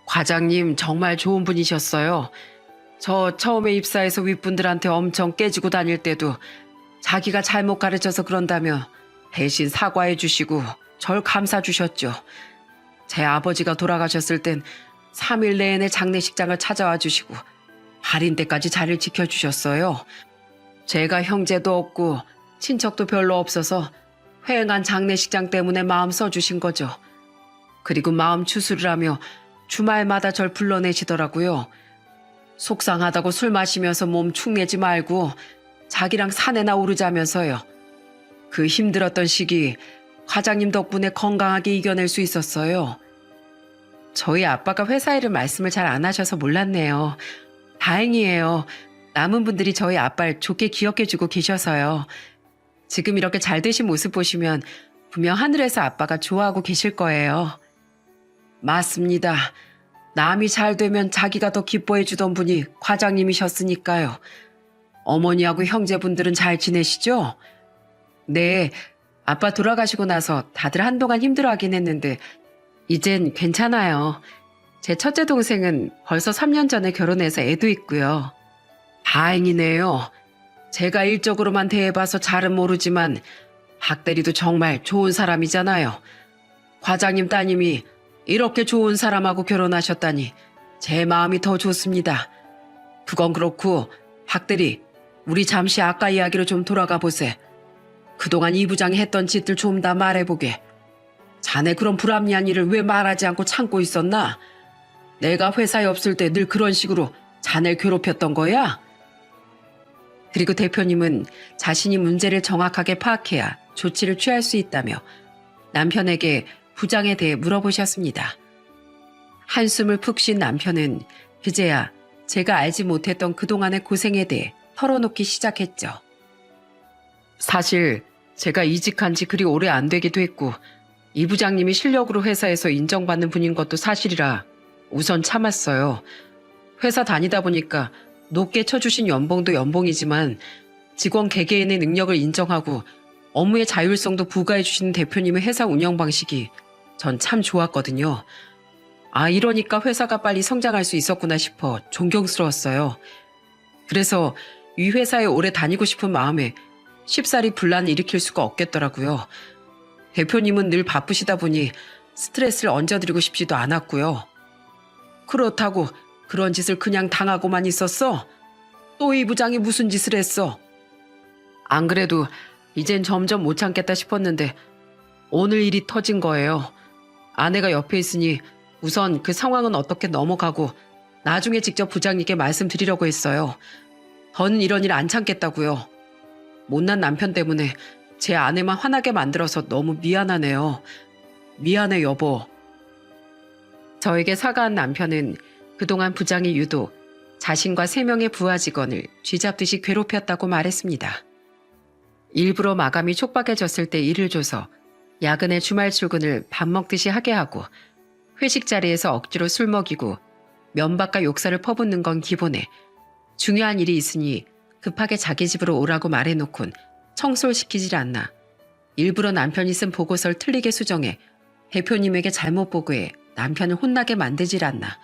과장님 정말 좋은 분이셨어요. 저 처음에 입사해서 윗분들한테 엄청 깨지고 다닐 때도 자기가 잘못 가르쳐서 그런다며 대신 사과해 주시고 절 감싸 주셨죠. 제 아버지가 돌아가셨을 땐 3일 내내 장례식장을 찾아와 주시고 발인 때까지 자리를 지켜주셨어요. 제가 형제도 없고 친척도 별로 없어서 휑한 장례식장 때문에 마음 써주신 거죠. 그리고 마음 추스를 하며 주말마다 절 불러내시더라고요. 속상하다고 술 마시면서 몸 축내지 말고 자기랑 산에나 오르자면서요. 그 힘들었던 시기 과장님 덕분에 건강하게 이겨낼 수 있었어요. 저희 아빠가 회사 일을 말씀을 잘 안 하셔서 몰랐네요. 다행이에요. 남은 분들이 저희 아빠를 좋게 기억해주고 계셔서요. 지금 이렇게 잘 되신 모습 보시면 분명 하늘에서 아빠가 좋아하고 계실 거예요. 맞습니다. 남이 잘 되면 자기가 더 기뻐해 주던 분이 과장님이셨으니까요. 어머니하고 형제분들은 잘 지내시죠? 네, 아빠 돌아가시고 나서 다들 한동안 힘들어하긴 했는데 이젠 괜찮아요. 제 첫째 동생은 벌써 3년 전에 결혼해서 애도 있고요. 다행이네요. 제가 일적으로만 대해봐서 잘은 모르지만 박 대리도 정말 좋은 사람이잖아요. 과장님 따님이 이렇게 좋은 사람하고 결혼하셨다니 제 마음이 더 좋습니다. 그건 그렇고 박 대리, 우리 잠시 아까 이야기로 좀 돌아가 보세. 그동안 이 부장이 했던 짓들 좀 다 말해보게. 자네 그런 불합리한 일을 왜 말하지 않고 참고 있었나? 내가 회사에 없을 때 늘 그런 식으로 자네를 괴롭혔던 거야? 그리고 대표님은 자신이 문제를 정확하게 파악해야 조치를 취할 수 있다며 남편에게 부장에 대해 물어보셨습니다. 한숨을 푹 쉰 남편은 그제야 제가 알지 못했던 그동안의 고생에 대해 털어놓기 시작했죠. 사실 제가 이직한 지 그리 오래 안 되기도 했고 이 부장님이 실력으로 회사에서 인정받는 분인 것도 사실이라 우선 참았어요. 회사 다니다 보니까 높게 쳐주신 연봉도 연봉이지만 직원 개개인의 능력을 인정하고 업무의 자율성도 부과해 주시는 대표님의 회사 운영 방식이 전 참 좋았거든요. 아, 이러니까 회사가 빨리 성장할 수 있었구나 싶어 존경스러웠어요. 그래서 이 회사에 오래 다니고 싶은 마음에 쉽사리 분란을 일으킬 수가 없겠더라고요. 대표님은 늘 바쁘시다 보니 스트레스를 얹어드리고 싶지도 않았고요. 그렇다고 그런 짓을 그냥 당하고만 있었어? 또 이 부장이 무슨 짓을 했어? 안 그래도 이젠 점점 못 참겠다 싶었는데 오늘 일이 터진 거예요. 아내가 옆에 있으니 우선 그 상황은 어떻게 넘어가고 나중에 직접 부장님께 말씀드리려고 했어요. 더는 이런 일 안 참겠다고요. 못난 남편 때문에 제 아내만 화나게 만들어서 너무 미안하네요. 미안해 여보. 저에게 사과한 남편은 그동안 부장이 유독 자신과 3명의 부하 직원을 쥐잡듯이 괴롭혔다고 말했습니다. 일부러 마감이 촉박해졌을 때 일을 줘서 야근에 주말 출근을 밥 먹듯이 하게 하고 회식 자리에서 억지로 술 먹이고 면박과 욕설을 퍼붓는 건 기본에 중요한 일이 있으니 급하게 자기 집으로 오라고 말해놓곤 청소를 시키질 않나 일부러 남편이 쓴 보고서를 틀리게 수정해 대표님에게 잘못 보고해 남편을 혼나게 만들질 않나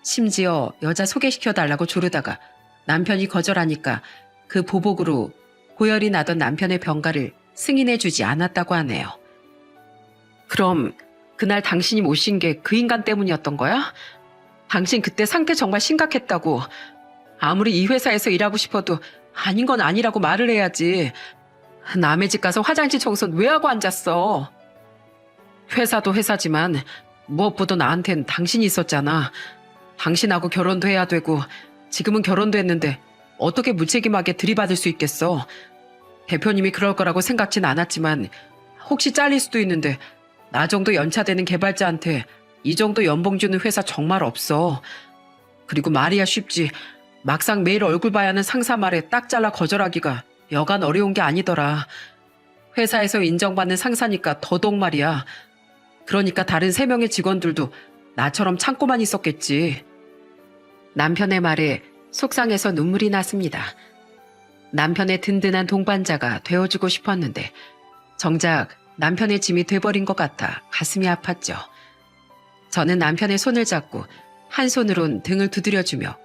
심지어 여자 소개시켜달라고 조르다가 남편이 거절하니까 그 보복으로 고열이 나던 남편의 병가를 승인해주지 않았다고 하네요. 그럼 그날 당신이 못 쉰 게 그 인간 때문이었던 거야? 당신 그때 상태 정말 심각했다고. 아무리 이 회사에서 일하고 싶어도 아닌 건 아니라고 말을 해야지. 남의 집 가서 화장실 청소는 왜 하고 앉았어? 회사도 회사지만 무엇보다 나한텐 당신이 있었잖아. 당신하고 결혼도 해야 되고 지금은 결혼도 했는데 어떻게 무책임하게 들이받을 수 있겠어. 대표님이 그럴 거라고 생각진 않았지만 혹시 잘릴 수도 있는데 나 정도 연차되는 개발자한테 이 정도 연봉 주는 회사 정말 없어. 그리고 말이야 쉽지. 막상 매일 얼굴 봐야 하는 상사 말에 딱 잘라 거절하기가 여간 어려운 게 아니더라. 회사에서 인정받는 상사니까 더더욱 말이야. 그러니까 다른 3명의 직원들도 나처럼 참고만 있었겠지. 남편의 말에 속상해서 눈물이 났습니다. 남편의 든든한 동반자가 되어주고 싶었는데 정작 남편의 짐이 돼버린 것 같아 가슴이 아팠죠. 저는 남편의 손을 잡고 한 손으론 등을 두드려주며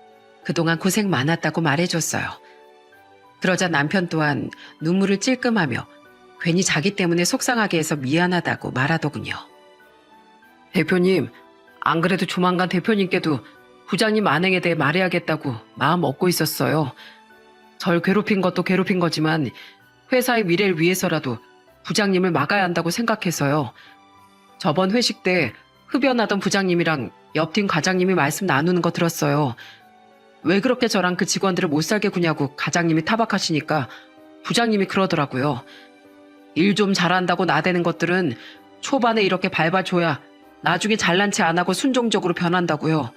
그동안 고생 많았다고 말해줬어요. 그러자 남편 또한 눈물을 찔끔하며 괜히 자기 때문에 속상하게 해서 미안하다고 말하더군요. 대표님, 안 그래도 조만간 대표님께도 부장님 만행에 대해 말해야겠다고 마음 먹고 있었어요. 절 괴롭힌 것도 괴롭힌 거지만 회사의 미래를 위해서라도 부장님을 막아야 한다고 생각해서요. 저번 회식 때 흡연하던 부장님이랑 옆팀 과장님이 말씀 나누는 거 들었어요. 왜 그렇게 저랑 그 직원들을 못 살게 구냐고 과장님이 타박하시니까 부장님이 그러더라고요. 일 좀 잘한다고 나대는 것들은 초반에 이렇게 밟아줘야 나중에 잘난 체 안 하고 순종적으로 변한다고요.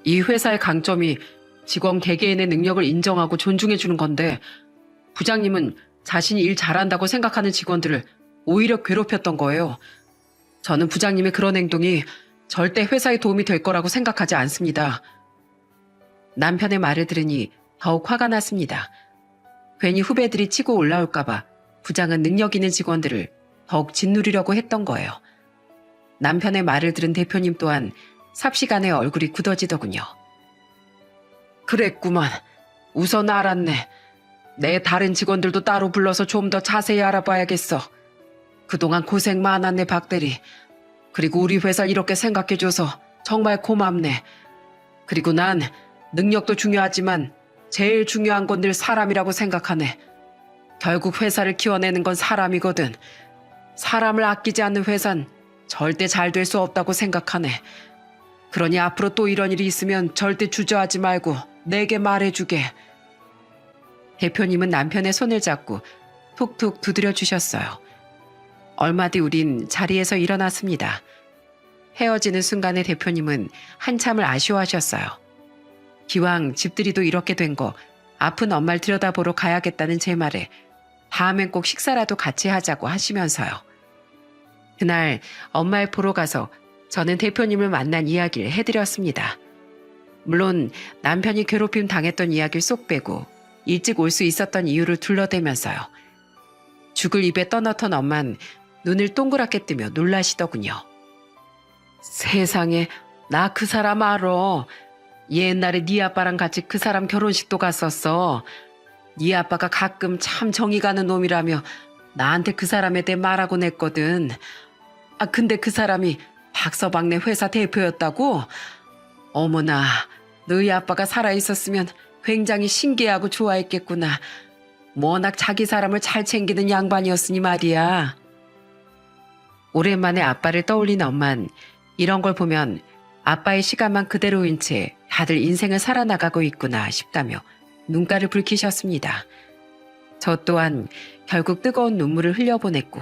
이 회사의 강점이 직원 개개인의 능력을 인정하고 존중해 주는 건데 부장님은 자신이 일 잘한다고 생각하는 직원들을 오히려 괴롭혔던 거예요. 저는 부장님의 그런 행동이 절대 회사에 도움이 될 거라고 생각하지 않습니다. 남편의 말을 들으니 더욱 화가 났습니다. 괜히 후배들이 치고 올라올까봐 부장은 능력 있는 직원들을 더욱 짓누르려고 했던 거예요. 남편의 말을 들은 대표님 또한 삽시간에 얼굴이 굳어지더군요. 그랬구만. 우선 알았네. 내 다른 직원들도 따로 불러서 좀 더 자세히 알아봐야겠어. 그동안 고생 많았네, 박대리. 그리고 우리 회사 이렇게 생각해줘서 정말 고맙네. 그리고 난 능력도 중요하지만 제일 중요한 건 늘 사람이라고 생각하네. 결국 회사를 키워내는 건 사람이거든. 사람을 아끼지 않는 회사는 절대 잘 될 수 없다고 생각하네. 그러니 앞으로 또 이런 일이 있으면 절대 주저하지 말고 내게 말해주게. 대표님은 남편의 손을 잡고 툭툭 두드려 주셨어요. 얼마 뒤 우린 자리에서 일어났습니다. 헤어지는 순간에 대표님은 한참을 아쉬워하셨어요. 기왕 집들이도 이렇게 된 거 아픈 엄마를 들여다보러 가야겠다는 제 말에 다음엔 꼭 식사라도 같이 하자고 하시면서요. 그날 엄마를 보러 가서 저는 대표님을 만난 이야기를 해드렸습니다. 물론 남편이 괴롭힘 당했던 이야기를 쏙 빼고 일찍 올 수 있었던 이유를 둘러대면서요. 죽을 입에 떠넣던 엄만 눈을 동그랗게 뜨며 놀라시더군요. 세상에, 나 그 사람 알아. 옛날에 네 아빠랑 같이 그 사람 결혼식도 갔었어. 네 아빠가 가끔 참 정이 가는 놈이라며 나한테 그 사람에 대해 말하곤 했거든. 근데 그 사람이 박서방네 회사 대표였다고? 어머나, 너희 아빠가 살아있었으면 굉장히 신기하고 좋아했겠구나. 워낙 자기 사람을 잘 챙기는 양반이었으니 말이야. 오랜만에 아빠를 떠올린 엄만 이런 걸 보면 아빠의 시간만 그대로인 채 다들 인생을 살아나가고 있구나 싶다며 눈가를 붉히셨습니다. 저 또한 결국 뜨거운 눈물을 흘려보냈고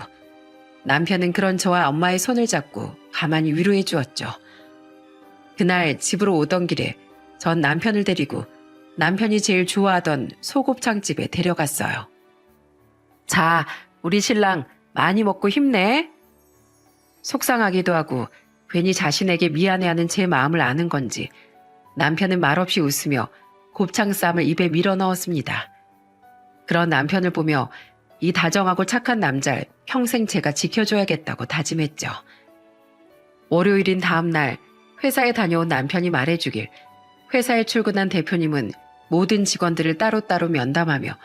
남편은 그런 저와 엄마의 손을 잡고 가만히 위로해 주었죠. 그날 집으로 오던 길에 전 남편을 데리고 남편이 제일 좋아하던 소곱창집에 데려갔어요. 자, 우리 신랑 많이 먹고 힘내. 속상하기도 하고 괜히 자신에게 미안해하는 제 마음을 아는 건지 남편은 말없이 웃으며 곱창쌈을 입에 밀어 넣었습니다. 그런 남편을 보며 이 다정하고 착한 남자를 평생 제가 지켜줘야겠다고 다짐했죠. 월요일인 다음 날 회사에 다녀온 남편이 말해주길 회사에 출근한 대표님은 모든 직원들을 따로따로 면담하며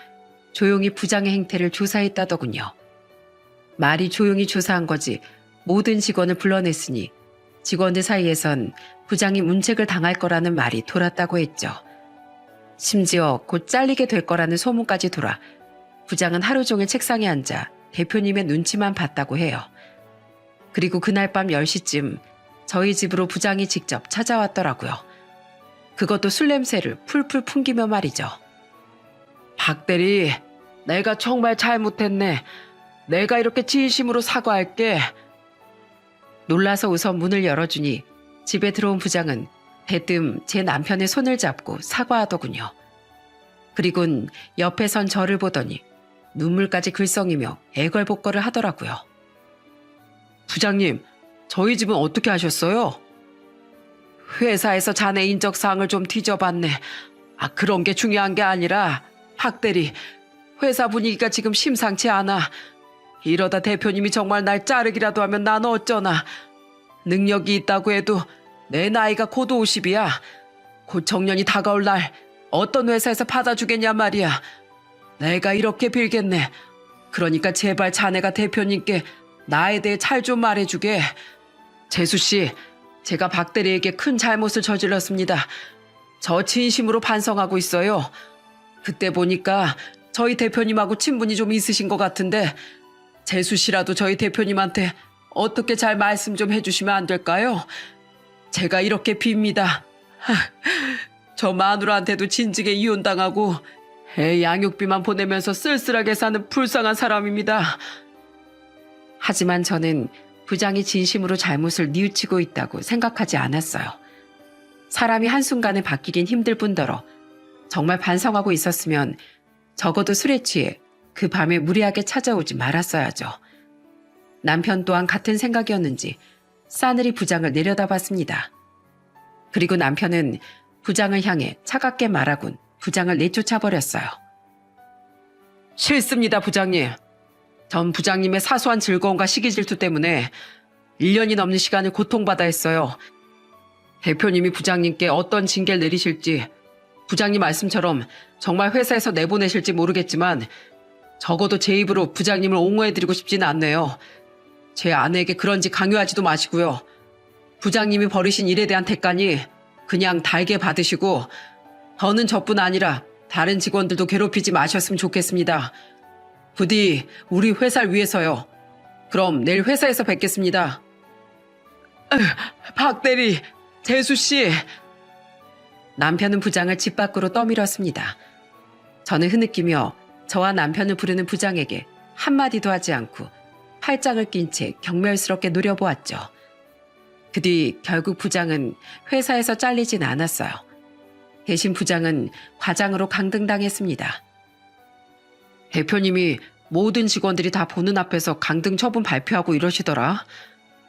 조용히 부장의 행태를 조사했다더군요. 말이 조용히 조사한 거지 모든 직원을 불러냈으니 직원들 사이에선 부장이 문책을 당할 거라는 말이 돌았다고 했죠. 심지어 곧 잘리게 될 거라는 소문까지 돌아 부장은 하루 종일 책상에 앉아 대표님의 눈치만 봤다고 해요. 그리고 그날 밤 10시쯤 저희 집으로 부장이 직접 찾아왔더라고요. 그것도 술 냄새를 풀풀 풍기며 말이죠. 박 대리, 내가 정말 잘못했네. 내가 이렇게 진심으로 사과할게. 놀라서 우선 문을 열어주니 집에 들어온 부장은 대뜸 제 남편의 손을 잡고 사과하더군요. 그리곤 옆에 선 저를 보더니 눈물까지 글썽이며 애걸복걸을 하더라고요. 부장님, 저희 집은 어떻게 하셨어요? 회사에서 자네 인적사항을 좀 뒤져봤네. 그런 게 중요한 게 아니라 박 대리, 회사 분위기가 지금 심상치 않아. 이러다 대표님이 정말 날 자르기라도 하면 난 어쩌나. 능력이 있다고 해도 내 나이가 곧 50이야. 곧 정년이 다가올 날 어떤 회사에서 받아주겠냐 말이야. 내가 이렇게 빌겠네. 그러니까 제발 자네가 대표님께 나에 대해 잘 좀 말해주게. 재수씨, 제가 박 대리에게 큰 잘못을 저질렀습니다. 저 진심으로 반성하고 있어요. 그때 보니까 저희 대표님하고 친분이 좀 있으신 것 같은데 재수씨라도 저희 대표님한테 어떻게 잘 말씀 좀 해주시면 안 될까요? 제가 이렇게 빕니다. 저 마누라한테도 진즉에 이혼당하고 애 양육비만 보내면서 쓸쓸하게 사는 불쌍한 사람입니다. 하지만 저는 부장이 진심으로 잘못을 뉘우치고 있다고 생각하지 않았어요. 사람이 한순간에 바뀌긴 힘들 뿐더러 정말 반성하고 있었으면 적어도 술에 취해 그 밤에 무리하게 찾아오지 말았어야죠. 남편 또한 같은 생각이었는지 싸늘히 부장을 내려다봤습니다. 그리고 남편은 부장을 향해 차갑게 말하곤 부장을 내쫓아버렸어요. 싫습니다, 부장님. 전 부장님의 사소한 즐거움과 시기 질투 때문에 1년이 넘는 시간을 고통받아 했어요. 대표님이 부장님께 어떤 징계를 내리실지, 부장님 말씀처럼 정말 회사에서 내보내실지 모르겠지만 적어도 제 입으로 부장님을 옹호해드리고 싶지는 않네요. 제 아내에게 그런 짓 강요하지도 마시고요. 부장님이 벌이신 일에 대한 대가니 그냥 달게 받으시고 더는 저뿐 아니라 다른 직원들도 괴롭히지 마셨으면 좋겠습니다. 부디 우리 회사를 위해서요. 그럼 내일 회사에서 뵙겠습니다. 박 대리, 재수 씨. 남편은 부장을 집 밖으로 떠밀었습니다. 저는 흐느끼며 저와 남편을 부르는 부장에게 한마디도 하지 않고 팔짱을 낀 채 경멸스럽게 노려보았죠. 그 뒤 결국 부장은 회사에서 잘리진 않았어요. 대신 부장은 과장으로 강등당했습니다. 대표님이 모든 직원들이 다 보는 앞에서 강등 처분 발표하고 이러시더라.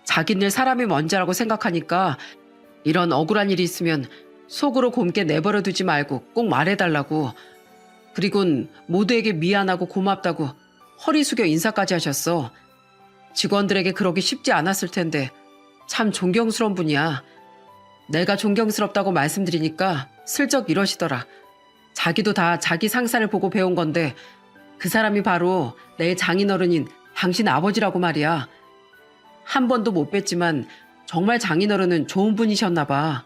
자기네 사람이 먼저라고 생각하니까 이런 억울한 일이 있으면 속으로 곰게 내버려 두지 말고 꼭 말해달라고. 그리곤 모두에게 미안하고 고맙다고 허리 숙여 인사까지 하셨어. 직원들에게 그러기 쉽지 않았을 텐데 참 존경스러운 분이야. 내가 존경스럽다고 말씀드리니까 슬쩍 이러시더라. 자기도 다 자기 상사를 보고 배운 건데 그 사람이 바로 내 장인어른인 당신 아버지라고 말이야. 한 번도 못 뵀지만 정말 장인어른은 좋은 분이셨나 봐.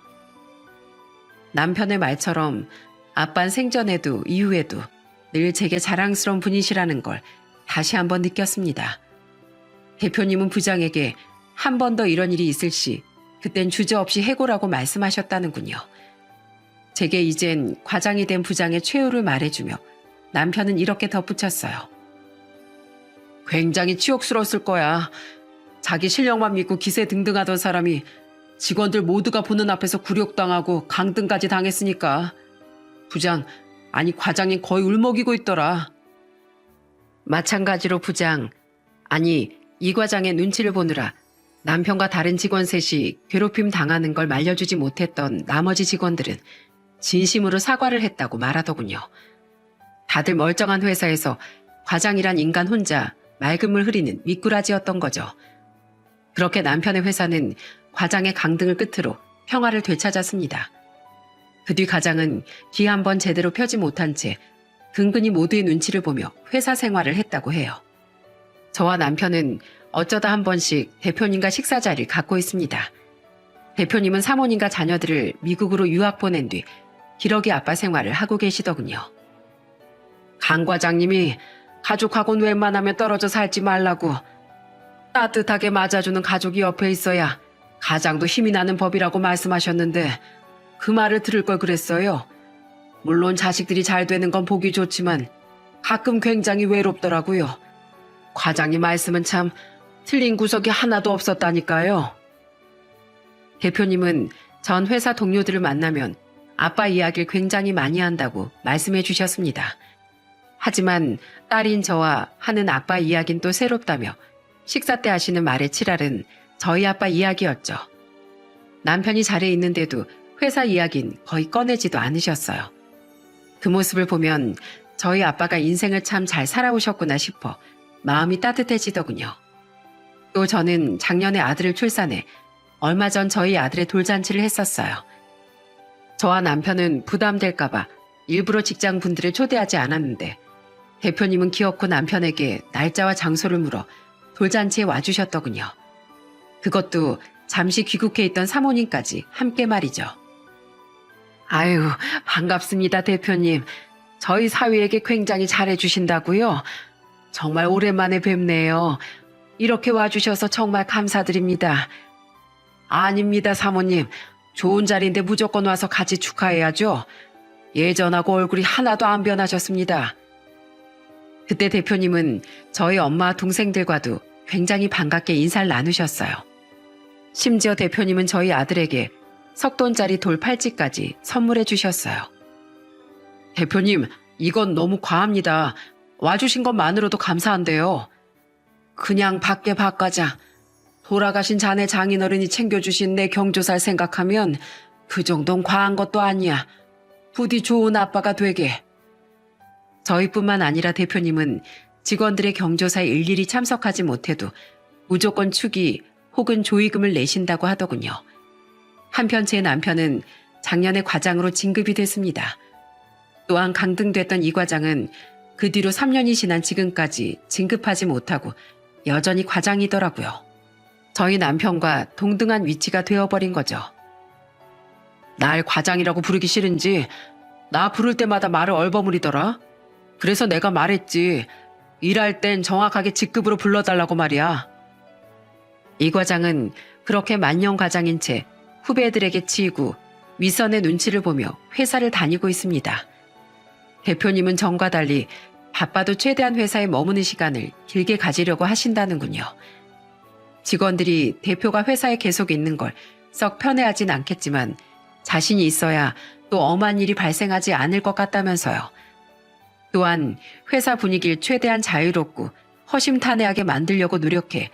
남편의 말처럼 아빠는 생전에도 이후에도 늘 제게 자랑스러운 분이시라는 걸 다시 한번 느꼈습니다. 대표님은 부장에게 한 번 더 이런 일이 있을 시 그땐 주저없이 해고라고 말씀하셨다는군요. 제게 이젠 과장이 된 부장의 최후를 말해주며 남편은 이렇게 덧붙였어요. 굉장히 치욕스러웠을 거야. 자기 실력만 믿고 기세 등등하던 사람이 직원들 모두가 보는 앞에서 굴욕당하고 강등까지 당했으니까. 부장, 아니 과장이 거의 울먹이고 있더라. 마찬가지로 부장, 아니 이 과장의 눈치를 보느라 남편과 다른 직원 셋이 괴롭힘 당하는 걸 말려주지 못했던 나머지 직원들은 진심으로 사과를 했다고 말하더군요. 다들 멀쩡한 회사에서 과장이란 인간 혼자 맑음을 흐리는 미꾸라지였던 거죠. 그렇게 남편의 회사는 과장의 강등을 끝으로 평화를 되찾았습니다. 그 뒤 과장은 기 한 번 제대로 펴지 못한 채 근근히 모두의 눈치를 보며 회사 생활을 했다고 해요. 저와 남편은 어쩌다 한 번씩 대표님과 식사 자리를 갖고 있습니다. 대표님은 사모님과 자녀들을 미국으로 유학 보낸 뒤 기러기 아빠 생활을 하고 계시더군요. 강 과장님이 가족하고는 웬만하면 떨어져 살지 말라고, 따뜻하게 맞아주는 가족이 옆에 있어야 가장도 힘이 나는 법이라고 말씀하셨는데 그 말을 들을 걸 그랬어요. 물론 자식들이 잘 되는 건 보기 좋지만 가끔 굉장히 외롭더라고요. 과장님 말씀은 참 틀린 구석이 하나도 없었다니까요. 대표님은 전 회사 동료들을 만나면 아빠 이야기를 굉장히 많이 한다고 말씀해 주셨습니다. 하지만 딸인 저와 하는 아빠 이야기는 또 새롭다며 식사 때 하시는 말의 칠할은 저희 아빠 이야기였죠. 남편이 자리에 있는데도 회사 이야기는 거의 꺼내지도 않으셨어요. 그 모습을 보면 저희 아빠가 인생을 참 잘 살아오셨구나 싶어 마음이 따뜻해지더군요. 또 저는 작년에 아들을 출산해 얼마 전 저희 아들의 돌잔치를 했었어요. 저와 남편은 부담될까봐 일부러 직장분들을 초대하지 않았는데 대표님은 기어코 남편에게 날짜와 장소를 물어 돌잔치에 와주셨더군요. 그것도 잠시 귀국해 있던 사모님까지 함께 말이죠. 아유, 반갑습니다, 대표님. 저희 사위에게 굉장히 잘해주신다고요? 정말 오랜만에 뵙네요. 이렇게 와주셔서 정말 감사드립니다. 아닙니다, 사모님. 좋은 자리인데 무조건 와서 같이 축하해야죠. 예전하고 얼굴이 하나도 안 변하셨습니다. 그때 대표님은 저희 엄마 동생들과도 굉장히 반갑게 인사를 나누셨어요. 심지어 대표님은 저희 아들에게 석돈짜리 돌 팔찌까지 선물해 주셨어요. 대표님, 이건 너무 과합니다. 와주신 것만으로도 감사한데요. 그냥 밖에 바꿔자. 돌아가신 자네 장인어른이 챙겨주신 내 경조사를 생각하면 그 정도는 과한 것도 아니야. 부디 좋은 아빠가 되게. 저희뿐만 아니라 대표님은 직원들의 경조사에 일일이 참석하지 못해도 무조건 축의 혹은 조의금을 내신다고 하더군요. 한편 제 남편은 작년에 과장으로 진급이 됐습니다. 또한 강등됐던 이 과장은 그 뒤로 3년이 지난 지금까지 진급하지 못하고 여전히 과장이더라고요. 저희 남편과 동등한 위치가 되어버린 거죠. 날 과장이라고 부르기 싫은지 나 부를 때마다 말을 얼버무리더라. 그래서 내가 말했지. 일할 땐 정확하게 직급으로 불러달라고 말이야. 이 과장은 그렇게 만년 과장인 채 후배들에게 치이고 윗선의 눈치를 보며 회사를 다니고 있습니다. 대표님은 전과 달리 바빠도 최대한 회사에 머무는 시간을 길게 가지려고 하신다는군요. 직원들이 대표가 회사에 계속 있는 걸 썩 편해하진 않겠지만 자신이 있어야 또 엄한 일이 발생하지 않을 것 같다면서요. 또한 회사 분위기를 최대한 자유롭고 허심탄회하게 만들려고 노력해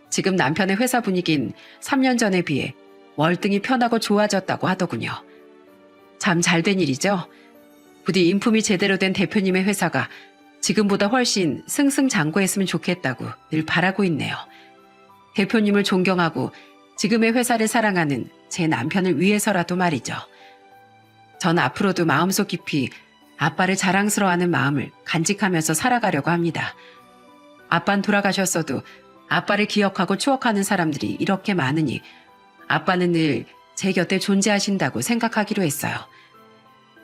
지금 남편의 회사 분위기는 3년 전에 비해 월등히 편하고 좋아졌다고 하더군요. 참 잘된 일이죠. 부디 인품이 제대로 된 대표님의 회사가 지금보다 훨씬 승승장구했으면 좋겠다고 늘 바라고 있네요. 대표님을 존경하고 지금의 회사를 사랑하는 제 남편을 위해서라도 말이죠. 전 앞으로도 마음속 깊이 아빠를 자랑스러워하는 마음을 간직하면서 살아가려고 합니다. 아빠는 돌아가셨어도 아빠를 기억하고 추억하는 사람들이 이렇게 많으니 아빠는 늘 제 곁에 존재하신다고 생각하기로 했어요.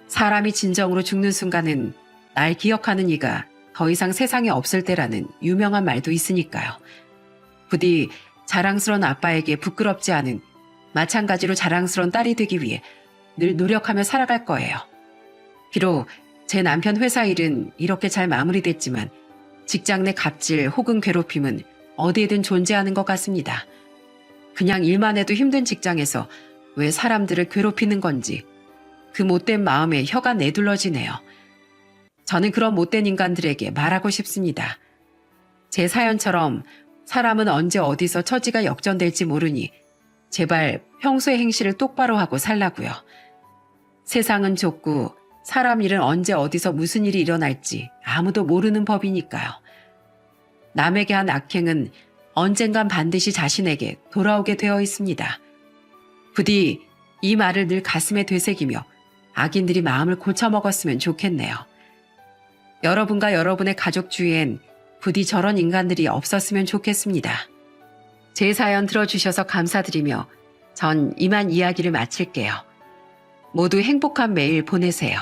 사람이 진정으로 죽는 순간은 날 기억하는 이가 더 이상 세상에 없을 때라는 유명한 말도 있으니까요. 부디 자랑스러운 아빠에게 부끄럽지 않은 마찬가지로 자랑스러운 딸이 되기 위해 늘 노력하며 살아갈 거예요. 비록 제 남편 회사 일은 이렇게 잘 마무리됐지만 직장 내 갑질 혹은 괴롭힘은 어디에든 존재하는 것 같습니다. 그냥 일만 해도 힘든 직장에서 왜 사람들을 괴롭히는 건지 그 못된 마음에 혀가 내둘러지네요. 저는 그런 못된 인간들에게 말하고 싶습니다. 제 사연처럼 사람은 언제 어디서 처지가 역전될지 모르니 제발 평소의 행실을 똑바로 하고 살라고요. 세상은 좁고 사람 일은 언제 어디서 무슨 일이 일어날지 아무도 모르는 법이니까요. 남에게 한 악행은 언젠간 반드시 자신에게 돌아오게 되어 있습니다. 부디 이 말을 늘 가슴에 되새기며 악인들이 마음을 고쳐먹었으면 좋겠네요. 여러분과 여러분의 가족 주위엔 부디 저런 인간들이 없었으면 좋겠습니다. 제 사연 들어주셔서 감사드리며 전 이만 이야기를 마칠게요. 모두 행복한 매일 보내세요.